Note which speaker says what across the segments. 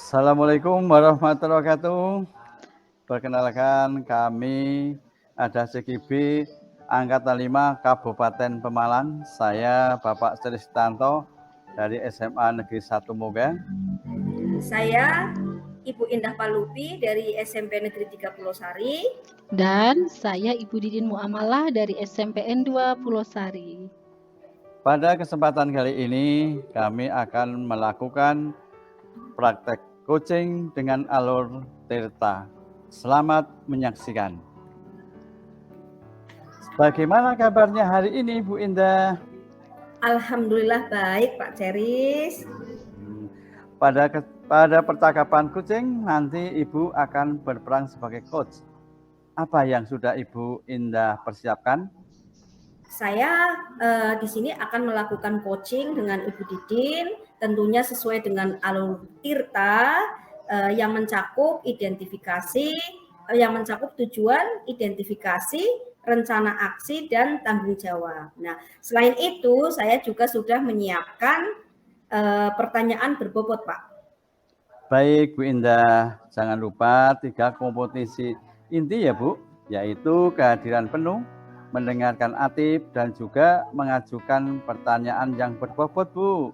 Speaker 1: Assalamualaikum warahmatullahi wabarakatuh. Perkenalkan kami ada CGB Angkatan 5 Kabupaten Pemalang. Saya Bapak Tristanto dari SMA Negeri 1 Moga.
Speaker 2: Saya Ibu Indah Palupi dari SMP Negeri 3 Pulau Sari.
Speaker 3: Dan saya Ibu Didin Muamalah dari SMPN 2 Pulau Sari.
Speaker 1: Pada kesempatan kali ini kami akan melakukan praktek coaching dengan alur Tirta. Selamat menyaksikan. Bagaimana kabarnya hari ini, Bu Indah?
Speaker 2: Alhamdulillah baik, Pak Ceris.
Speaker 1: Pada percakapan coaching nanti Ibu akan berperan sebagai coach. Apa yang sudah Ibu Indah persiapkan?
Speaker 2: Saya di sini akan melakukan coaching dengan Ibu Didin, tentunya sesuai dengan alur Tirta yang mencakup identifikasi, yang mencakup tujuan, identifikasi, rencana aksi, dan tanggung jawab. Nah, selain itu saya juga sudah menyiapkan pertanyaan berbobot, Pak.
Speaker 1: Baik, Bu Indah. Jangan lupa 3 kompetensi inti ya, Bu, yaitu kehadiran penuh, mendengarkan aktif, dan juga mengajukan pertanyaan yang berbobot, Bu.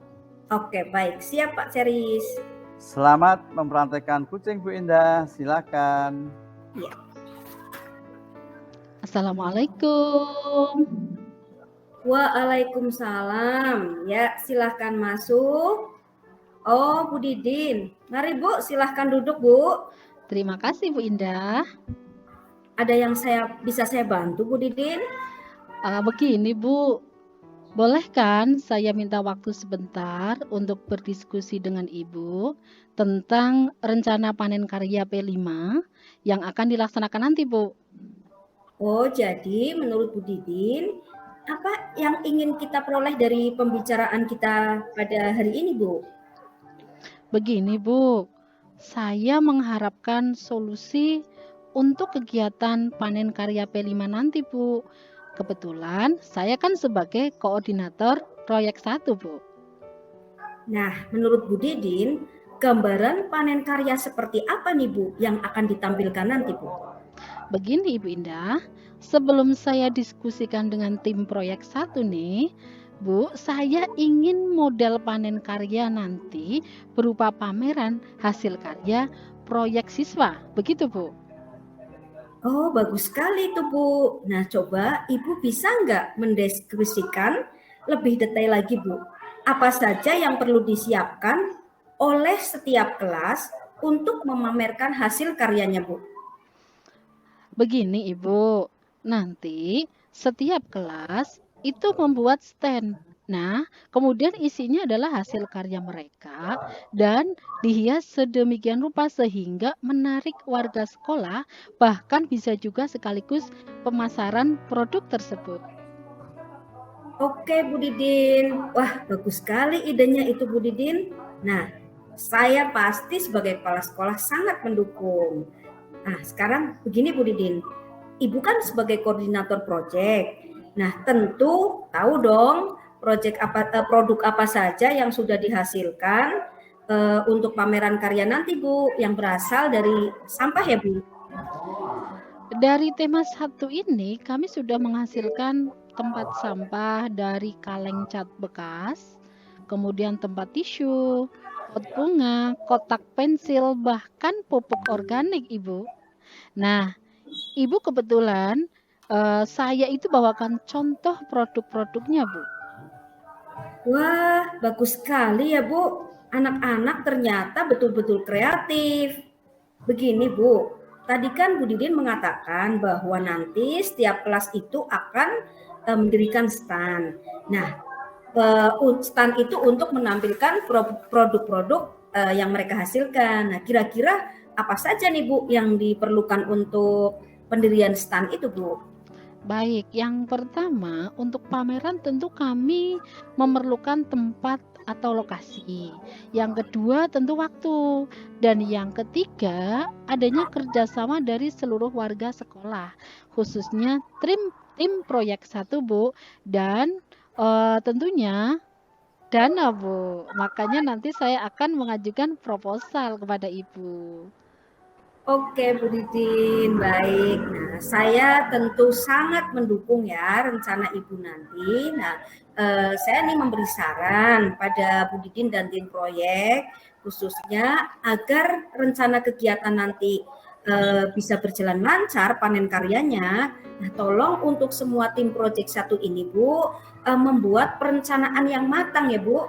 Speaker 2: Oke, baik. Siap, Pak Ceris.
Speaker 1: Selamat mempraktekkan coaching, Bu Indah. Silakan.
Speaker 2: Ya.
Speaker 3: Assalamualaikum.
Speaker 2: Waalaikumsalam. Ya, silahkan masuk. Oh, Bu Didin. Mari, Bu, silahkan duduk, Bu.
Speaker 3: Terima kasih Bu Indah.
Speaker 2: Ada yang bisa saya bantu, Bu Didin?
Speaker 3: Begini Bu, boleh kan saya minta waktu sebentar untuk berdiskusi dengan Ibu tentang rencana panen karya P5 yang akan dilaksanakan nanti, Bu?
Speaker 2: Oh, jadi menurut Bu Didin, apa yang ingin kita peroleh dari pembicaraan kita pada hari ini, Bu?
Speaker 3: Begini, Bu. Saya mengharapkan solusi untuk kegiatan panen karya P5 nanti, Bu. Kebetulan saya kan sebagai koordinator proyek 1, Bu.
Speaker 2: Nah, menurut Bu Didin, gambaran panen karya seperti apa nih, Bu, yang akan ditampilkan nanti, Bu?
Speaker 3: Begini Ibu Indah, sebelum saya diskusikan dengan tim proyek 1 nih, Bu, saya ingin model panen karya nanti berupa pameran hasil karya proyek siswa. Begitu, Bu?
Speaker 2: Oh, bagus sekali itu, Bu. Nah, coba Ibu bisa nggak mendeskripsikan lebih detail lagi, Bu? Apa saja yang perlu disiapkan oleh setiap kelas untuk memamerkan hasil karyanya, Bu?
Speaker 3: Begini Ibu, nanti setiap kelas itu membuat stand. Nah, kemudian isinya adalah hasil karya mereka dan dihias sedemikian rupa sehingga menarik warga sekolah, bahkan bisa juga sekaligus pemasaran produk tersebut.
Speaker 2: Oke, Bu Didin. Wah, bagus sekali idenya itu, Bu Didin. Nah, saya pasti sebagai kepala sekolah sangat mendukung. Nah, sekarang begini Bu Didin, Ibu kan sebagai koordinator proyek. Nah, tentu tahu dong produk apa saja yang sudah dihasilkan untuk pameran karya nanti, Bu, yang berasal dari sampah ya, Bu?
Speaker 3: Dari tema 1 ini kami sudah menghasilkan tempat sampah dari kaleng cat bekas, kemudian tempat tisu, pot bunga, kotak pensil, bahkan pupuk organik, Ibu. Nah, Ibu kebetulan saya itu bawakan contoh produk-produknya, Bu.
Speaker 2: Wah, bagus sekali ya, Bu. Anak-anak ternyata betul-betul kreatif. Begini, Bu. Tadi kan Bu Didin mengatakan bahwa nanti setiap kelas itu akan mendirikan stand. Nah, stand itu untuk menampilkan produk-produk yang mereka hasilkan. Nah, kira-kira apa saja nih, Bu, yang diperlukan untuk pendirian stand itu, Bu?
Speaker 3: Baik, yang pertama untuk pameran tentu kami memerlukan tempat atau lokasi. Yang kedua tentu waktu. Dan yang ketiga adanya kerjasama dari seluruh warga sekolah, khususnya tim proyek 1, Bu. Dan tentunya dana, Bu. Makanya nanti saya akan mengajukan proposal kepada Ibu.
Speaker 2: Oke, Bu Didin, baik. Nah, saya tentu sangat mendukung ya rencana Ibu nanti. Nah, saya nih memberi saran pada Bu Didin dan tim proyek, khususnya agar rencana kegiatan nanti bisa berjalan lancar panen karyanya. Nah, tolong untuk semua tim proyek 1 ini, Bu, membuat perencanaan yang matang ya, Bu.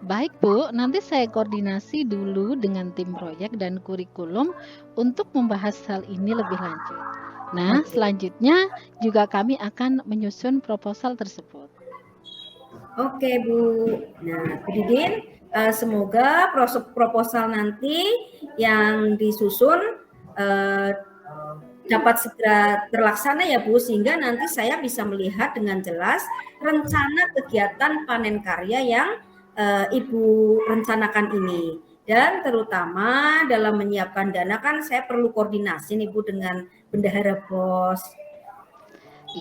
Speaker 3: Baik, Bu. Nanti saya koordinasi dulu dengan tim proyek dan kurikulum untuk membahas hal ini lebih lanjut. Nah,
Speaker 2: Oke.
Speaker 3: selanjutnya juga kami akan menyusun proposal tersebut.
Speaker 2: Oke, Bu. Nah, Bu Didin, semoga proposal nanti yang disusun dapat segera terlaksana ya, Bu, sehingga nanti saya bisa melihat dengan jelas rencana kegiatan panen karya yang Ibu rencanakan ini. Dan terutama dalam menyiapkan dana kan saya perlu koordinasi nih, Bu, dengan Bendahara Bos.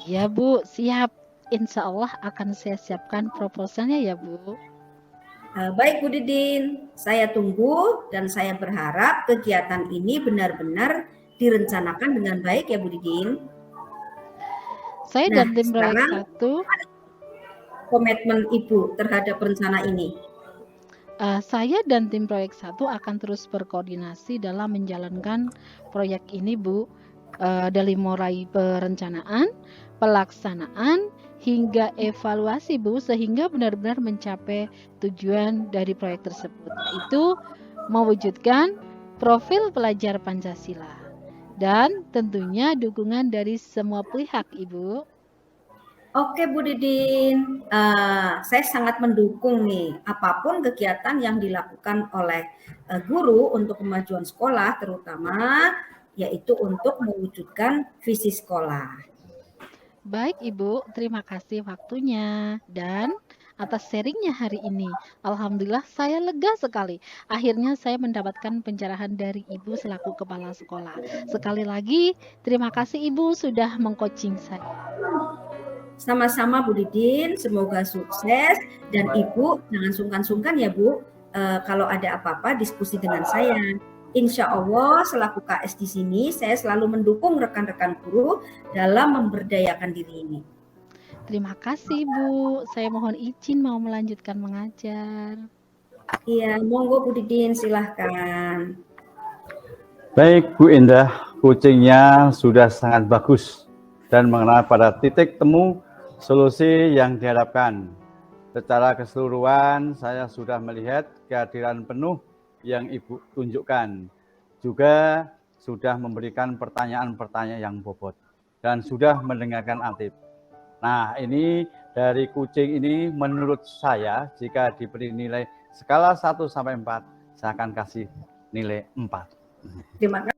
Speaker 3: Iya, Bu. Siap. Insya Allah akan saya siapkan proposalnya ya, Bu.
Speaker 2: Baik Bu Didin, saya tunggu dan saya berharap kegiatan ini benar-benar direncanakan dengan baik ya Bu Didin.
Speaker 3: Saya
Speaker 2: Nah,
Speaker 3: dan tim proyek
Speaker 2: sekarang
Speaker 3: 1,
Speaker 2: komitmen Ibu terhadap rencana ini.
Speaker 3: saya dan tim proyek 1 akan terus berkoordinasi dalam menjalankan proyek ini, Bu. Dari mulai perencanaan, pelaksanaan, hingga evaluasi, Bu, sehingga benar-benar mencapai tujuan dari proyek tersebut, yaitu mewujudkan profil pelajar Pancasila. Dan tentunya dukungan dari semua pihak, Ibu.
Speaker 2: Oke Bu Didin, saya sangat mendukung nih apapun kegiatan yang dilakukan oleh guru untuk kemajuan sekolah, terutama yaitu untuk mewujudkan visi sekolah.
Speaker 3: Baik, Ibu, terima kasih waktunya dan atas sharingnya hari ini. Alhamdulillah saya lega sekali. Akhirnya saya mendapatkan pencerahan dari Ibu selaku kepala sekolah. Sekali lagi, terima kasih Ibu sudah mengcoaching saya.
Speaker 2: Sama-sama Bu Didin, semoga sukses dan Ibu jangan sungkan-sungkan ya Bu, kalau ada apa-apa diskusi dengan saya. Insya Allah selaku KS di sini saya selalu mendukung rekan-rekan guru dalam memberdayakan diri ini.
Speaker 3: Terima kasih Bu, saya mohon izin mau melanjutkan mengajar.
Speaker 2: Iya, monggo Bu Didin silahkan.
Speaker 1: Baik Bu Indah, coachingnya sudah sangat bagus dan mengenai pada titik temu solusi yang diharapkan. Secara keseluruhan saya sudah melihat kehadiran penuh yang Ibu tunjukkan. Juga sudah memberikan pertanyaan-pertanyaan yang bobot dan sudah mendengarkan Atib. Nah, ini dari coaching ini menurut saya jika diberi nilai skala 1 sampai 4, saya akan kasih nilai 4.
Speaker 2: Terima kasih.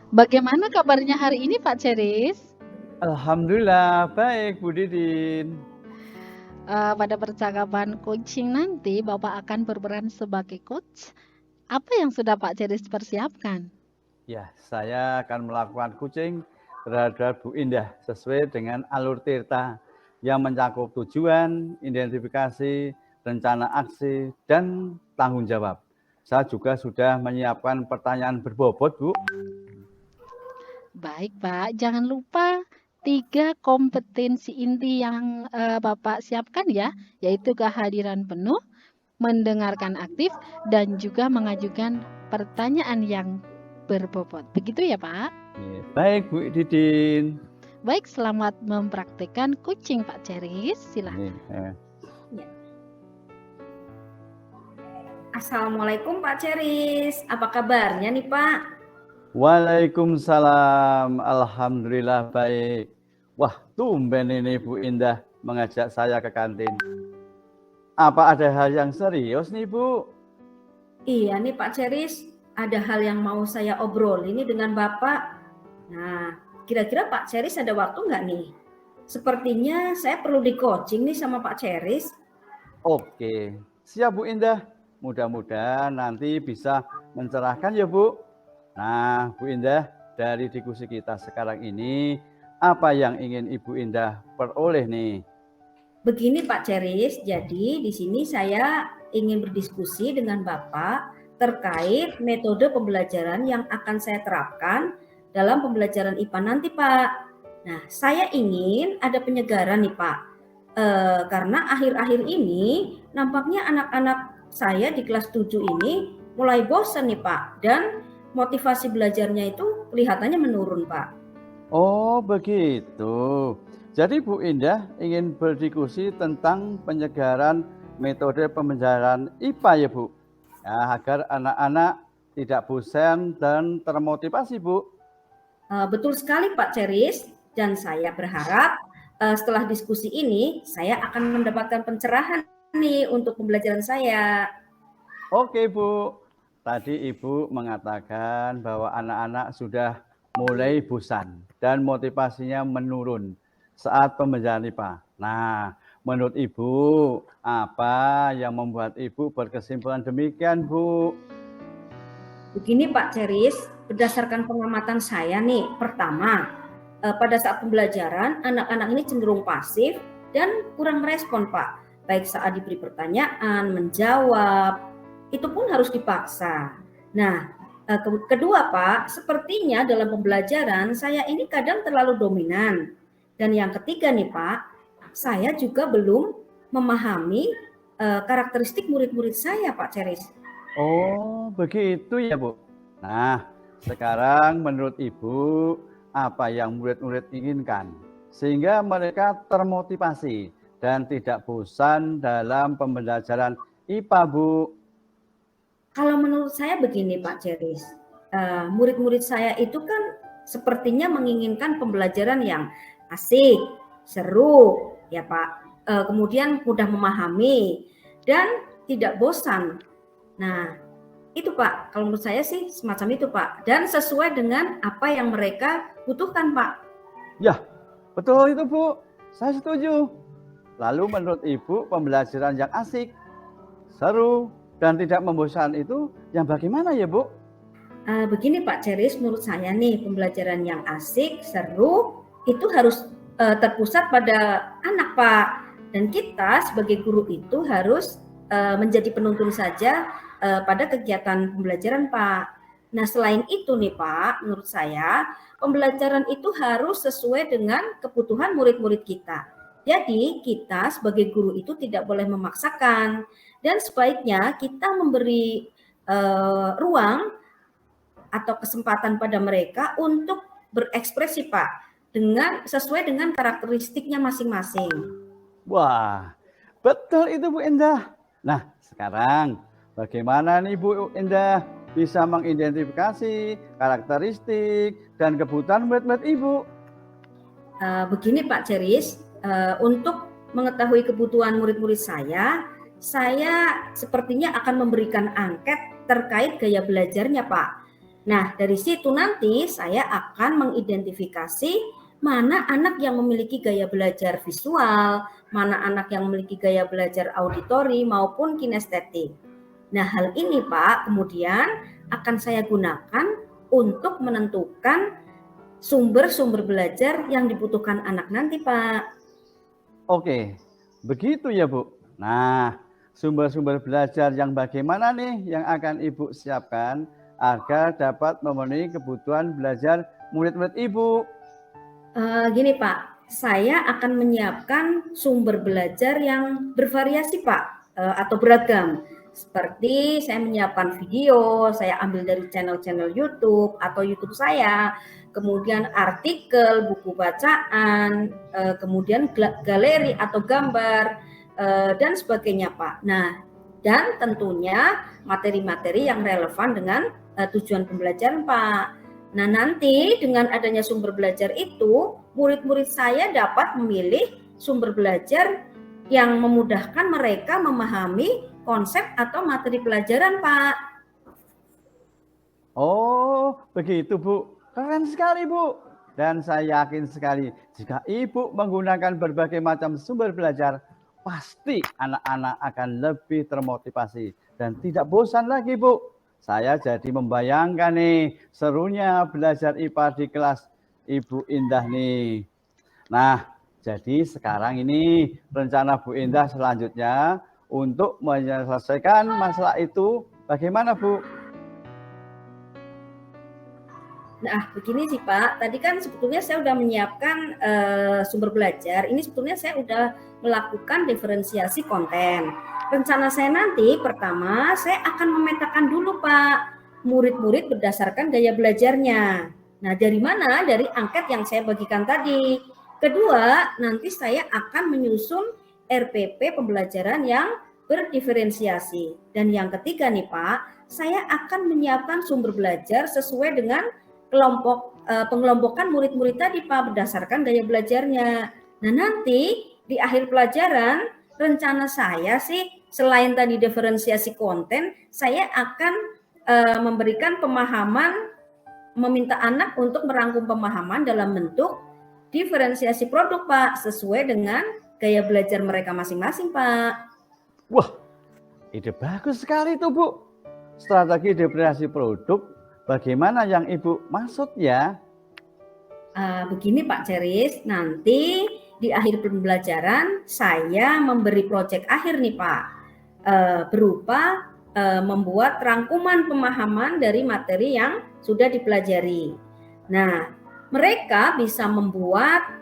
Speaker 3: Bagaimana kabarnya hari ini Pak Ceris?
Speaker 1: Alhamdulillah, baik Bu Didin.
Speaker 3: Pada percakapan coaching nanti Bapak akan berperan sebagai coach. Apa yang sudah Pak Ceris persiapkan?
Speaker 1: Ya, saya akan melakukan coaching terhadap Bu Indah sesuai dengan alur Tirta yang mencakup tujuan, identifikasi, rencana aksi, dan tanggung jawab. Saya juga sudah menyiapkan pertanyaan berbobot, Bu.
Speaker 3: Baik Pak, jangan lupa 3 kompetensi inti yang Bapak siapkan ya, yaitu kehadiran penuh, mendengarkan aktif, dan juga mengajukan pertanyaan yang berbobot. Begitu ya Pak?
Speaker 1: Baik Bu Didin.
Speaker 3: Baik, selamat mempraktikkan coaching Pak Ceris, silakan.
Speaker 2: Assalamualaikum Pak Ceris, apa kabarnya nih Pak?
Speaker 1: Waalaikumsalam, alhamdulillah baik. Wah, tumben ini Bu Indah mengajak saya ke kantin. Apa ada hal yang serius nih Bu?
Speaker 2: Iya nih Pak Ceris, ada hal yang mau saya obrol ini dengan Bapak. Nah, kira-kira Pak Ceris ada waktu nggak nih? Sepertinya saya perlu di-coaching nih sama Pak Ceris.
Speaker 1: Oke, siap Bu Indah. Mudah-mudahan nanti bisa mencerahkan ya Bu. Nah, Bu Indah, dari diskusi kita sekarang ini, apa yang ingin Ibu Indah peroleh nih?
Speaker 2: Begini Pak Ceris, jadi di sini saya ingin berdiskusi dengan Bapak terkait metode pembelajaran yang akan saya terapkan dalam pembelajaran IPA nanti Pak. Nah, saya ingin ada penyegaran nih Pak, karena akhir-akhir ini nampaknya anak-anak saya di kelas 7 ini mulai bosan nih Pak, dan motivasi belajarnya itu kelihatannya menurun Pak.
Speaker 1: Oh, begitu. Jadi Bu Indah ingin berdiskusi tentang penyegaran metode pembelajaran IPA ya Bu. Ya, agar anak-anak tidak bosan dan termotivasi Bu.
Speaker 2: Betul sekali Pak Ceris, dan saya berharap setelah diskusi ini saya akan mendapatkan pencerahan nih untuk pembelajaran saya.
Speaker 1: Oke Bu, tadi Ibu mengatakan bahwa anak-anak sudah mulai bosan dan motivasinya menurun saat pembelajaran IPA. Nah, menurut Ibu, apa yang membuat Ibu berkesimpulan demikian Bu?
Speaker 2: Begini Pak Ceris, berdasarkan pengamatan saya nih, pertama, pada saat pembelajaran anak-anak ini cenderung pasif dan kurang merespon Pak. Baik saat diberi pertanyaan, menjawab, itu pun harus dipaksa. Nah, kedua Pak, sepertinya dalam pembelajaran saya ini kadang terlalu dominan. Dan yang ketiga nih Pak, saya juga belum memahami karakteristik murid-murid saya Pak Ceris.
Speaker 1: Oh, begitu ya Bu. Nah, sekarang menurut Ibu, apa yang murid-murid inginkan sehingga mereka termotivasi dan tidak bosan dalam pembelajaran IPA Bu?
Speaker 2: Kalau menurut saya begini Pak Ceris, murid-murid saya itu kan sepertinya menginginkan pembelajaran yang asik, seru, ya Pak. Kemudian mudah memahami dan tidak bosan. Nah, itu Pak, kalau menurut saya sih semacam itu Pak. Dan sesuai dengan apa yang mereka butuhkan Pak.
Speaker 1: Ya, betul itu Bu. Saya setuju. Lalu menurut Ibu, pembelajaran yang asik, seru, dan tidak membosankan itu yang bagaimana ya Bu?
Speaker 2: Begini Pak Ceris, menurut saya nih pembelajaran yang asik, seru, itu harus terpusat pada anak Pak. Dan kita sebagai guru itu harus menjadi penuntun saja pada kegiatan pembelajaran Pak. Nah selain itu nih Pak, menurut saya pembelajaran itu harus sesuai dengan kebutuhan murid-murid kita. Jadi kita sebagai guru itu tidak boleh memaksakan, dan sebaiknya kita memberi ruang atau kesempatan pada mereka untuk berekspresi Pak, dengan sesuai dengan karakteristiknya masing-masing.
Speaker 1: Wah, betul itu Bu Indah. Nah, sekarang bagaimana nih Bu Indah bisa mengidentifikasi karakteristik dan kebutuhan murid-murid Ibu?
Speaker 2: Begini Pak Ceris, untuk mengetahui kebutuhan murid-murid saya sepertinya akan memberikan angket terkait gaya belajarnya Pak. Nah, dari situ nanti saya akan mengidentifikasi mana anak yang memiliki gaya belajar visual, mana anak yang memiliki gaya belajar auditori maupun kinestetik. Nah, hal ini Pak kemudian akan saya gunakan untuk menentukan sumber-sumber belajar yang dibutuhkan anak nanti Pak.
Speaker 1: Oke, begitu ya Bu. Nah, sumber-sumber belajar yang bagaimana nih yang akan Ibu siapkan agar dapat memenuhi kebutuhan belajar murid-murid Ibu?
Speaker 2: Gini Pak, saya akan menyiapkan sumber belajar yang bervariasi Pak, atau beragam. Seperti saya menyiapkan video, saya ambil dari channel-channel YouTube atau YouTube saya, kemudian artikel, buku bacaan, kemudian galeri atau gambar, dan sebagainya Pak. Nah, dan tentunya materi-materi yang relevan dengan tujuan pembelajaran Pak. Nah nanti dengan adanya sumber belajar itu, murid-murid saya dapat memilih sumber belajar yang memudahkan mereka memahami konsep atau materi pelajaran Pak.
Speaker 1: Oh, begitu Bu. Keren sekali Bu. Dan saya yakin sekali jika Ibu menggunakan berbagai macam sumber belajar, pasti anak-anak akan lebih termotivasi dan tidak bosan lagi, Bu. Saya jadi membayangkan nih serunya belajar IPA di kelas Ibu Indah nih. Nah, jadi sekarang ini rencana Bu Indah selanjutnya untuk menyelesaikan masalah itu bagaimana, Bu?
Speaker 2: Nah, begini sih Pak, tadi kan sebetulnya saya sudah menyiapkan sumber belajar. Ini sebetulnya saya sudah melakukan diferensiasi konten. Rencana saya nanti pertama saya akan memetakan dulu Pak murid-murid berdasarkan gaya belajarnya. Nah, dari mana? Dari angket yang saya bagikan tadi. Kedua, nanti saya akan menyusun RPP pembelajaran yang berdiferensiasi. Dan yang ketiga nih Pak, saya akan menyiapkan sumber belajar sesuai dengan pengelompokan murid-murid tadi Pak berdasarkan gaya belajarnya. Nah, nanti di akhir pelajaran rencana saya sih selain tadi diferensiasi konten, saya akan memberikan pemahaman, meminta anak untuk merangkum pemahaman dalam bentuk diferensiasi produk Pak sesuai dengan gaya belajar mereka masing-masing Pak.
Speaker 1: Wah, ide bagus sekali tuh Bu. Strategi diferensiasi produk bagaimana yang Ibu maksud ya?
Speaker 2: Begini Pak Ceris, nanti di akhir pembelajaran saya memberi proyek akhir nih Pak, berupa membuat rangkuman pemahaman dari materi yang sudah dipelajari. Nah, mereka bisa membuat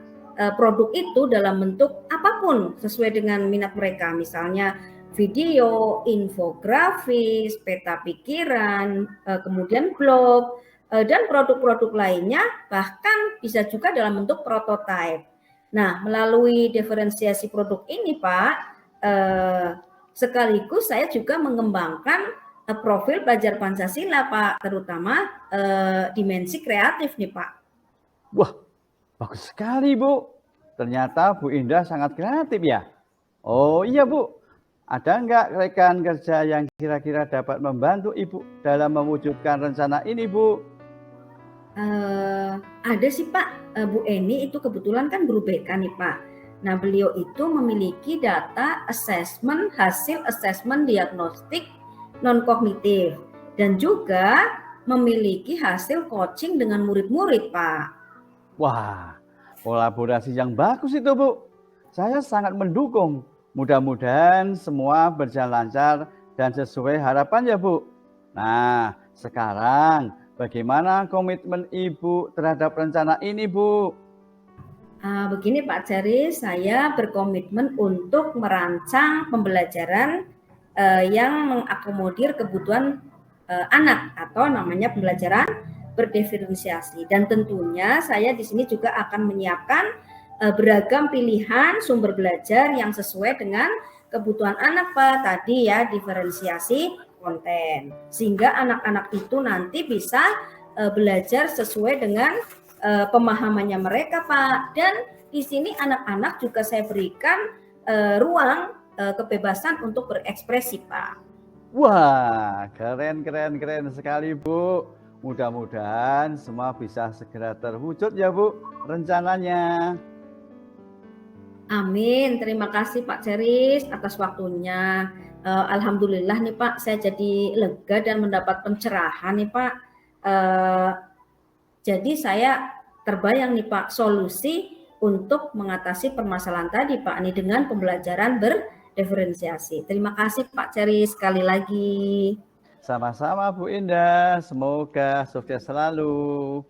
Speaker 2: produk itu dalam bentuk apapun sesuai dengan minat mereka, misalnya video, infografis, peta pikiran, kemudian blog, dan produk-produk lainnya, bahkan bisa juga dalam bentuk prototipe. Nah, melalui diferensiasi produk ini Pak, sekaligus saya juga mengembangkan profil pelajar Pancasila Pak, terutama dimensi kreatif nih Pak.
Speaker 1: Wah, bagus sekali Bu. Ternyata Bu Indah sangat kreatif ya. Oh iya Bu, ada enggak rekan kerja yang kira-kira dapat membantu Ibu dalam mewujudkan rencana ini Bu?
Speaker 2: Ada sih Pak, Bu Eni itu kebetulan kan guru BK nih Pak. Nah, beliau itu memiliki data assessment, hasil assessment diagnostik non-kognitif dan juga memiliki hasil coaching dengan murid-murid Pak.
Speaker 1: Wah, kolaborasi yang bagus itu Bu. Saya sangat mendukung. Mudah-mudahan semua berjalan lancar dan sesuai harapan ya Bu. Nah, sekarang bagaimana komitmen Ibu terhadap rencana ini Bu?
Speaker 2: Begini Pak Jari, saya berkomitmen untuk merancang pembelajaran yang mengakomodir kebutuhan anak atau namanya pembelajaran berdiferensiasi. Dan tentunya saya di sini juga akan menyiapkan beragam pilihan sumber belajar yang sesuai dengan kebutuhan anak Pak. Tadi ya diferensiasi konten. Sehingga anak-anak itu nanti bisa belajar sesuai dengan pemahamannya mereka Pak. Dan di sini anak-anak juga saya berikan ruang kebebasan untuk berekspresi Pak.
Speaker 1: Wah, keren sekali Bu. Mudah-mudahan semua bisa segera terwujud ya Bu rencananya.
Speaker 2: Amin, terima kasih Pak Ceris atas waktunya. Alhamdulillah nih Pak, saya jadi lega dan mendapat pencerahan nih Pak. Jadi saya terbayang nih Pak solusi untuk mengatasi permasalahan tadi Pak ini dengan pembelajaran berdiferensiasi. Terima kasih Pak Ceris sekali lagi.
Speaker 1: Sama-sama Bu Indah, semoga sukses selalu.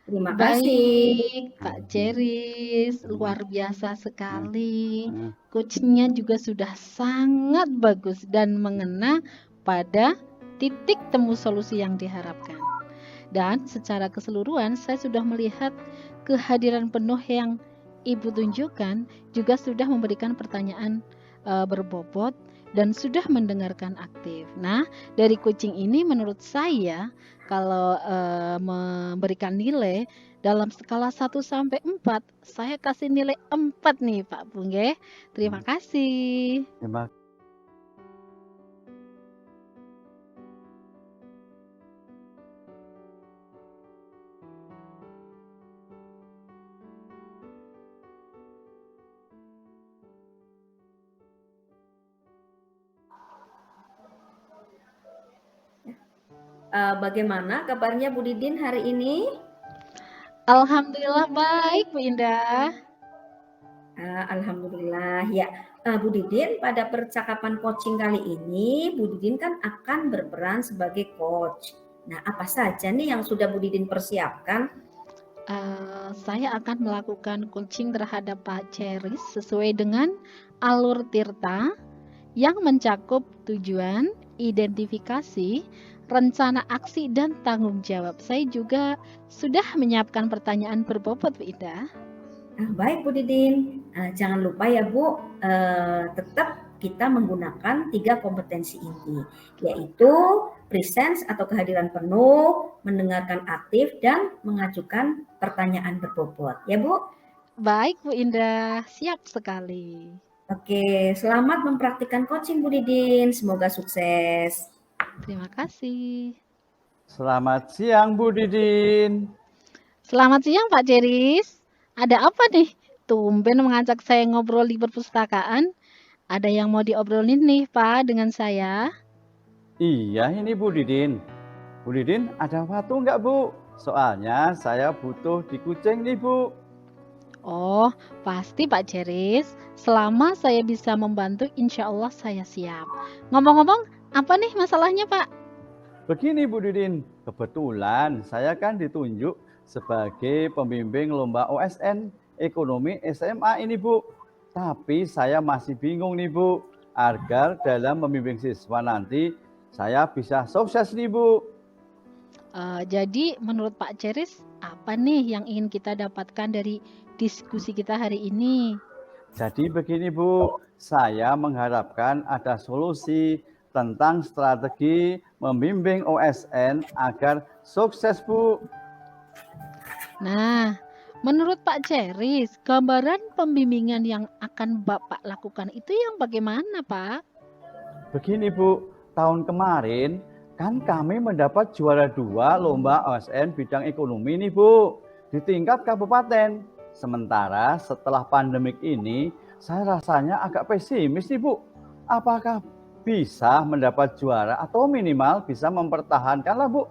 Speaker 2: Terima kasih.
Speaker 3: Baik, Pak Ceris, luar biasa sekali. Coachingnya juga sudah sangat bagus dan mengena pada titik temu solusi yang diharapkan. Dan secara keseluruhan saya sudah melihat kehadiran penuh yang Ibu tunjukkan juga sudah memberikan pertanyaan berbobot dan sudah mendengarkan aktif. Nah, dari coaching ini menurut saya kalau memberikan nilai dalam skala 1 sampai 4, saya kasih nilai 4 nih Pak Pungge. Terima kasih.
Speaker 1: Terima
Speaker 2: Bagaimana kabarnya Bu Didin hari ini?
Speaker 3: Alhamdulillah baik, Bu Indah.
Speaker 2: Alhamdulillah ya. Bu Didin, pada percakapan coaching kali ini, Bu Didin kan akan berperan sebagai coach. Nah, apa saja nih yang sudah Bu Didin persiapkan?
Speaker 3: Saya akan melakukan coaching terhadap Pak Ceris sesuai dengan alur Tirta yang mencakup tujuan, identifikasi, rencana aksi, dan tanggung jawab. Saya juga sudah menyiapkan pertanyaan berbobot, Bu Indah.
Speaker 2: Baik Bu Didin, jangan lupa ya Bu, tetap kita menggunakan 3 kompetensi inti, yaitu presence atau kehadiran penuh, mendengarkan aktif, dan mengajukan pertanyaan berbobot. Ya Bu?
Speaker 3: Baik, Bu Indah. Siap sekali.
Speaker 2: Oke, selamat mempraktikkan coaching Bu Didin. Semoga sukses.
Speaker 3: Terima kasih.
Speaker 1: Selamat siang Bu Didin.
Speaker 3: Selamat siang Pak Ceris. Ada apa nih? Tumben mengajak saya ngobrol di perpustakaan. Ada yang mau diobrolin nih Pak dengan saya?
Speaker 1: Iya ini Bu Didin. Bu Didin ada waktu nggak Bu? Soalnya saya butuh di Kucing nih Bu.
Speaker 3: Oh, pasti Pak Ceris. Selama saya bisa membantu, insya Allah saya siap. Ngomong-ngomong, apa nih masalahnya Pak?
Speaker 1: Begini Bu Didin, kebetulan saya kan ditunjuk sebagai pembimbing lomba OSN Ekonomi SMA ini Bu. Tapi saya masih bingung nih Bu, agar dalam membimbing siswa nanti saya bisa sukses nih Bu.
Speaker 3: Jadi menurut Pak Ceris, apa nih yang ingin kita dapatkan dari diskusi kita hari ini?
Speaker 1: Jadi begini Bu, saya mengharapkan ada solusi tentang strategi membimbing OSN agar sukses Bu.
Speaker 3: Nah, menurut Pak Ceris, gambaran pembimbingan yang akan Bapak lakukan itu yang bagaimana, Pak?
Speaker 1: Begini Bu, tahun kemarin kan kami mendapat juara 2 lomba OSN bidang ekonomi nih Bu, di tingkat kabupaten. Sementara setelah pandemik ini, saya rasanya agak pesimis nih Bu. Apakah bisa mendapat juara atau minimal bisa mempertahankan lah Bu.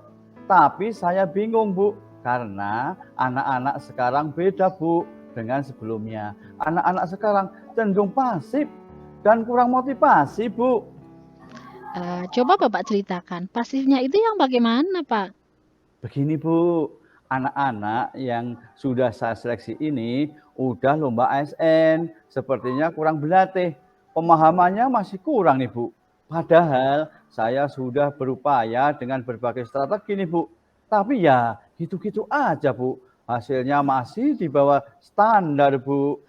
Speaker 1: Tapi saya bingung Bu, karena anak-anak sekarang beda Bu dengan sebelumnya. Anak-anak sekarang cenderung pasif dan kurang motivasi Bu.
Speaker 3: Coba Bapak ceritakan, pasifnya itu yang bagaimana, Pak?
Speaker 1: Begini Bu, anak-anak yang sudah saya seleksi ini udah lomba ASN, sepertinya kurang berlatih. Pemahamannya masih kurang nih Bu. Padahal saya sudah berupaya dengan berbagai strategi nih Bu. Tapi ya gitu-gitu aja Bu. Hasilnya masih di bawah standar Bu.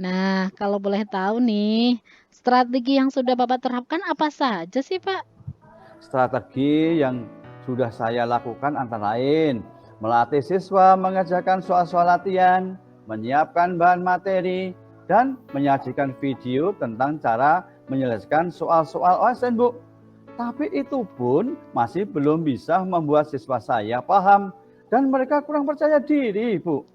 Speaker 3: Nah, kalau boleh tahu nih, strategi yang sudah Bapak terapkan apa saja sih, Pak?
Speaker 1: Strategi yang sudah saya lakukan antara lain melatih siswa mengerjakan soal-soal latihan, menyiapkan bahan materi, dan menyajikan video tentang cara menyelesaikan soal-soal OSN, Bu. Tapi itu pun masih belum bisa membuat siswa saya paham dan mereka kurang percaya diri, Bu.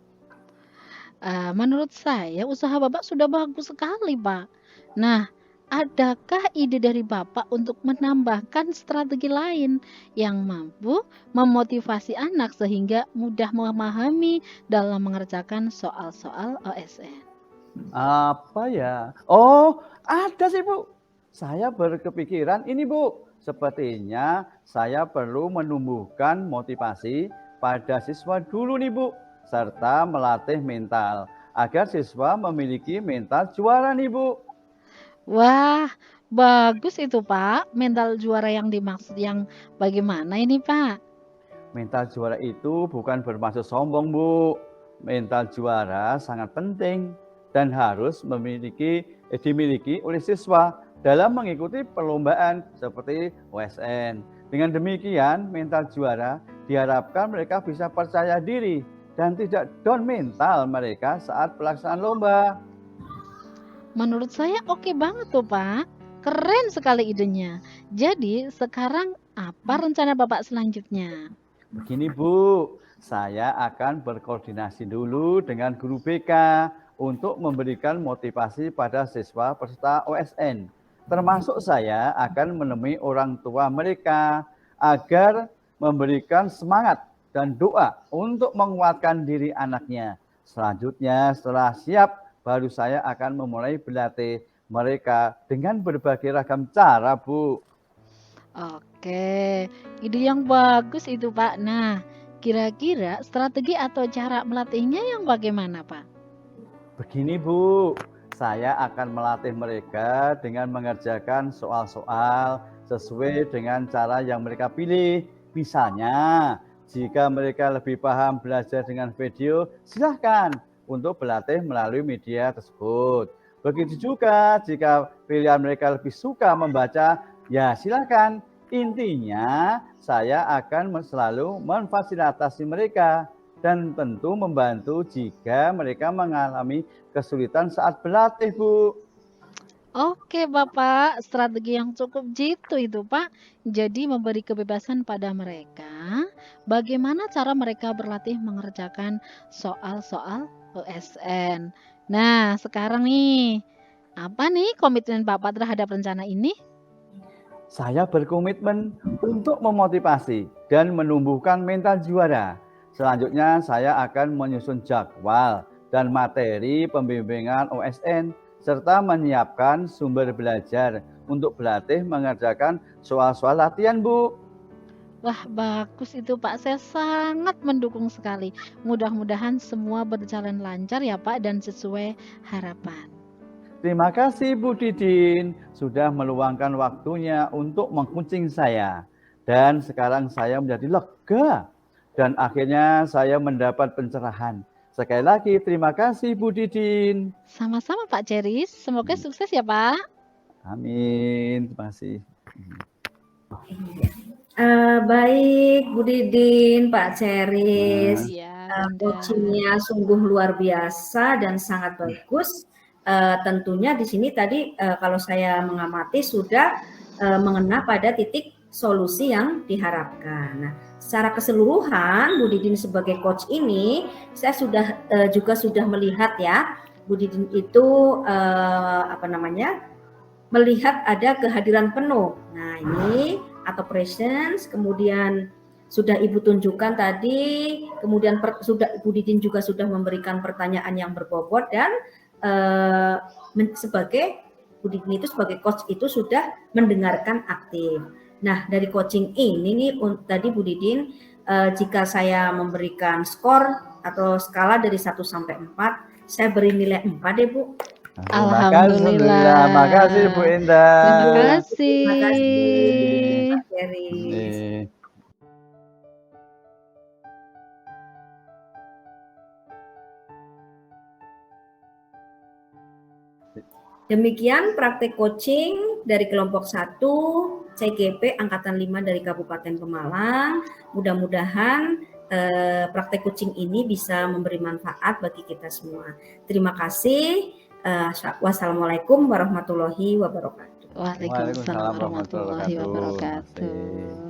Speaker 3: Menurut saya usaha Bapak sudah bagus sekali, Pak. Nah, adakah ide dari Bapak untuk menambahkan strategi lain yang mampu memotivasi anak sehingga mudah memahami dalam mengerjakan soal-soal OSN?
Speaker 1: Apa ya? Oh, ada sih Bu. Saya berkepikiran ini Bu. Sepertinya saya perlu menumbuhkan motivasi pada siswa dulu nih Bu. Serta melatih mental. Agar siswa memiliki mental juara nih Bu.
Speaker 3: Wah, bagus itu, Pak. Mental juara yang dimaksud yang bagaimana ini, Pak?
Speaker 1: Mental juara itu bukan bermaksud sombong Bu. Mental juara sangat penting dan harus dimiliki oleh siswa dalam mengikuti perlombaan seperti OSN. Dengan demikian, mental juara diharapkan mereka bisa percaya diri dan tidak down mental mereka saat pelaksanaan lomba.
Speaker 3: Menurut saya oke banget tuh, Pak. Keren sekali idenya. Jadi, sekarang apa rencana Bapak selanjutnya?
Speaker 1: Begini Bu, saya akan berkoordinasi dulu dengan guru BK untuk memberikan motivasi pada siswa peserta OSN. Termasuk saya akan menemui orang tua mereka agar memberikan semangat dan doa untuk menguatkan diri anaknya. Selanjutnya setelah siap, baru saya akan memulai berlatih mereka dengan berbagai ragam cara, Bu.
Speaker 3: Oke, ide yang bagus itu Pak. Nah, kira-kira strategi atau cara melatihnya yang bagaimana Pak?
Speaker 1: Begini Bu, saya akan melatih mereka dengan mengerjakan soal-soal sesuai dengan cara yang mereka pilih. Misalnya, jika mereka lebih paham belajar dengan video, silahkan untuk berlatih melalui media tersebut. Begitu juga jika pilihan mereka lebih suka membaca, ya silahkan. Intinya, saya akan selalu memfasilitasi mereka dan tentu membantu jika mereka mengalami kesulitan saat berlatih, Bu.
Speaker 3: Oke Bapak, strategi yang cukup jitu itu Pak. Jadi memberi kebebasan pada mereka, bagaimana cara mereka berlatih mengerjakan soal-soal OSN. Nah, sekarang nih, apa nih komitmen Bapak terhadap rencana ini?
Speaker 1: Saya berkomitmen untuk memotivasi dan menumbuhkan mental juara. Selanjutnya saya akan menyusun jadwal dan materi pembimbingan OSN serta menyiapkan sumber belajar untuk berlatih mengerjakan soal-soal latihan, Bu.
Speaker 3: Wah, bagus itu Pak. Saya sangat mendukung sekali. Mudah-mudahan semua berjalan lancar ya Pak dan sesuai harapan.
Speaker 1: Terima kasih Bu Didin sudah meluangkan waktunya untuk mengkuncing saya. Dan sekarang saya menjadi lega dan akhirnya saya mendapat pencerahan. Sekali lagi terima kasih Bu Didin.
Speaker 3: Sama-sama Pak Ceris. Semoga sukses ya Pak.
Speaker 1: Amin. Terima kasih.
Speaker 2: Baik, Bu Didin, Pak Ceris,
Speaker 3: Iya, Bunda.
Speaker 2: coachingnya sungguh luar biasa dan sangat bagus. Tentunya di sini tadi kalau saya mengamati sudah mengena pada titik solusi yang diharapkan. Nah, secara keseluruhan Bu Didin sebagai coach ini, saya sudah juga sudah melihat ya, Bu Didin itu melihat ada kehadiran penuh. Nah, ini atau presence, kemudian sudah Ibu tunjukkan tadi, kemudian Bu Didin juga sudah memberikan pertanyaan yang berbobot dan sebagai Bu Didin itu sebagai coach itu sudah mendengarkan aktif. Nah, dari coaching ini nih tadi Bu Didin, jika saya memberikan skor atau skala dari 1 sampai 4, saya beri nilai 4 deh Bu.
Speaker 3: Alhamdulillah.
Speaker 1: Makasih Bu Indah.
Speaker 3: Terima kasih.
Speaker 2: Terima kasih Pak Ceris. Demikian praktek coaching dari kelompok 1 CGP Angkatan 5 dari Kabupaten Pemalang. Mudah-mudahan praktek coaching ini bisa memberi manfaat bagi kita semua. Terima kasih. Wassalamualaikum warahmatullahi wabarakatuh.
Speaker 3: Waalaikumsalam warahmatullahi wabarakatuh.